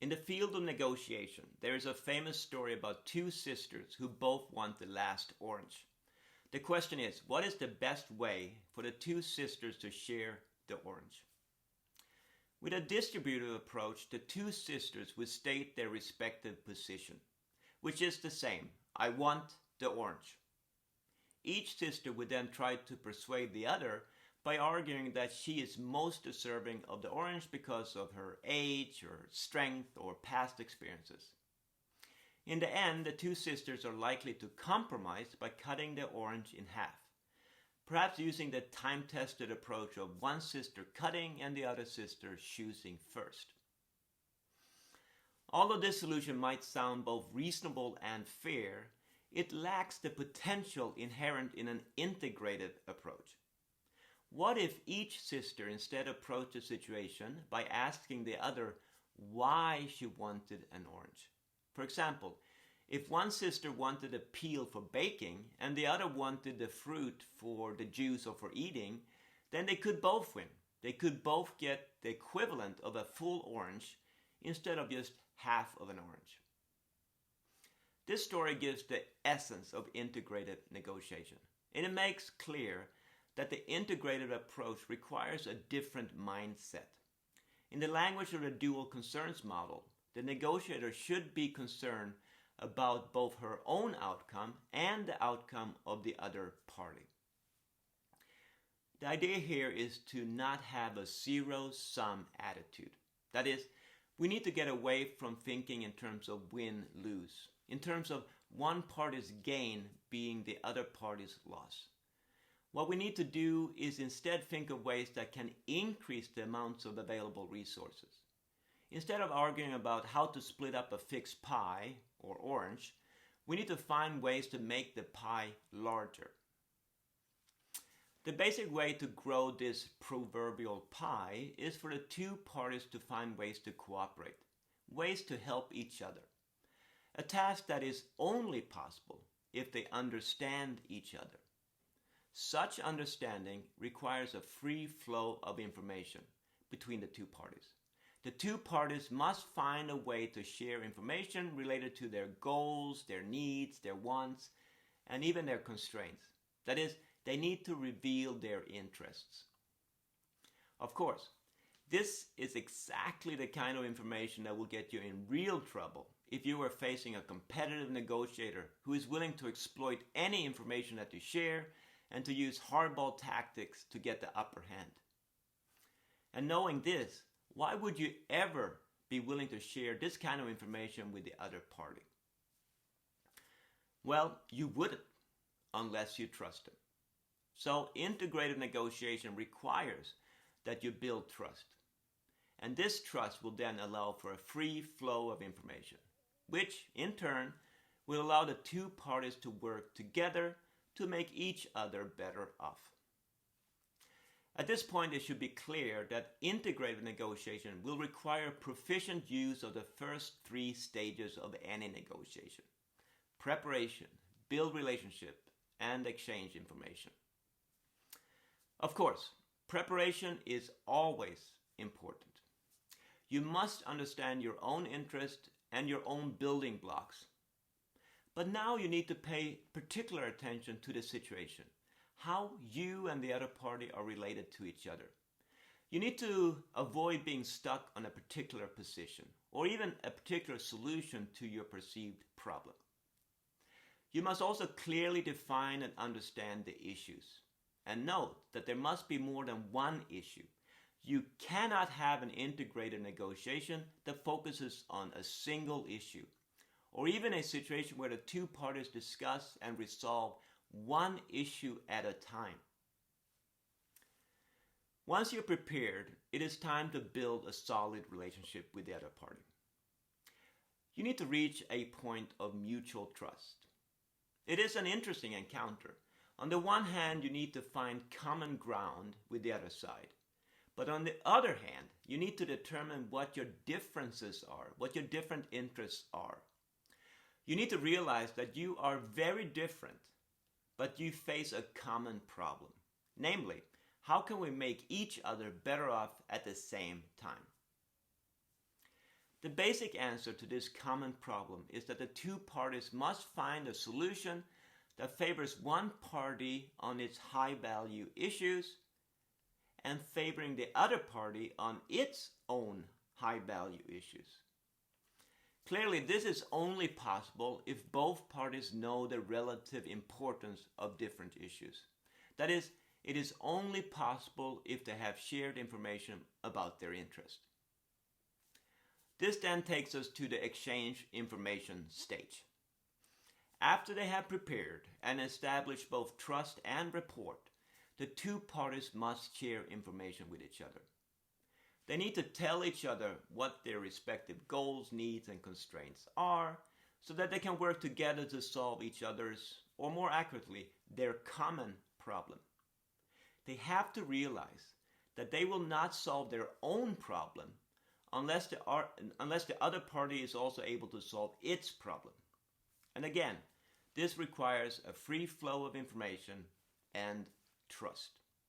In the field of negotiation, there is a famous story about two sisters who both want the last orange. The question is, what is the best way for the two sisters to share the orange? With a distributive approach, the two sisters would state their respective position, which is the same: I want the orange. Each sister would then try to persuade the other by arguing that she is most deserving of the orange because of her age, her strength, or past experiences. In the end, the two sisters are likely to compromise by cutting the orange in half, perhaps using the time-tested approach of one sister cutting and the other sister choosing first. Although this solution might sound both reasonable and fair, it lacks the potential inherent in an integrative approach. What if each sister instead approached the situation by asking the other why she wanted an orange? For example, if one sister wanted a peel for baking and the other wanted the fruit for the juice or for eating, then they could both win. They could both get the equivalent of a full orange instead of just half of an orange. This story gives the essence of integrative negotiation, and it makes clear that the integrated approach requires a different mindset. In the language of the dual concerns model, the negotiator should be concerned about both her own outcome and the outcome of the other party. The idea here is to not have a zero-sum attitude. That is, we need to get away from thinking in terms of win-lose, in terms of one party's gain being the other party's loss. What we need to do is instead think of ways that can increase the amounts of available resources. Instead of arguing about how to split up a fixed pie or orange, we need to find ways to make the pie larger. The basic way to grow this proverbial pie is for the two parties to find ways to cooperate, ways to help each other. A task that is only possible if they understand each other. Such understanding requires a free flow of information between the two parties. The two parties must find a way to share information related to their goals, their needs, their wants, and even their constraints. That is, they need to reveal their interests. Of course, this is exactly the kind of information that will get you in real trouble if you are facing a competitive negotiator who is willing to exploit any information that you share and to use hardball tactics to get the upper hand. And knowing this, why would you ever be willing to share this kind of information with the other party? Well, you wouldn't unless you trust them. So integrative negotiation requires that you build trust. And this trust will then allow for a free flow of information, which in turn will allow the two parties to work together to make each other better off. At this point, it should be clear that integrative negotiation will require proficient use of the first three stages of any negotiation: preparation, build relationship, and exchange information. Of course, preparation is always important. You must understand your own interest and your own building blocks. But now you need to pay particular attention to the situation, how you and the other party are related to each other. You need to avoid being stuck on a particular position or even a particular solution to your perceived problem. You must also clearly define and understand the issues. And note that there must be more than one issue. You cannot have an integrated negotiation that focuses on a single issue, or even a situation where the two parties discuss and resolve one issue at a time. Once you're prepared, it is time to build a solid relationship with the other party. You need to reach a point of mutual trust. It is an interesting encounter. On the one hand, you need to find common ground with the other side. But on the other hand, you need to determine what your differences are, what your different interests are. You need to realize that you are very different, but you face a common problem. Namely, how can we make each other better off at the same time? The basic answer to this common problem is that the two parties must find a solution that favors one party on its high-value issues and favoring the other party on its own high-value issues. Clearly, this is only possible if both parties know the relative importance of different issues. That is, it is only possible if they have shared information about their interest. This then takes us to the exchange information stage. After they have prepared and established both trust and rapport, the two parties must share information with each other. They need to tell each other what their respective goals, needs, and constraints are so that they can work together to solve each other's, or more accurately, their common problem. They have to realize that they will not solve their own problem unless the other party is also able to solve its problem. And again, this requires a free flow of information and trust.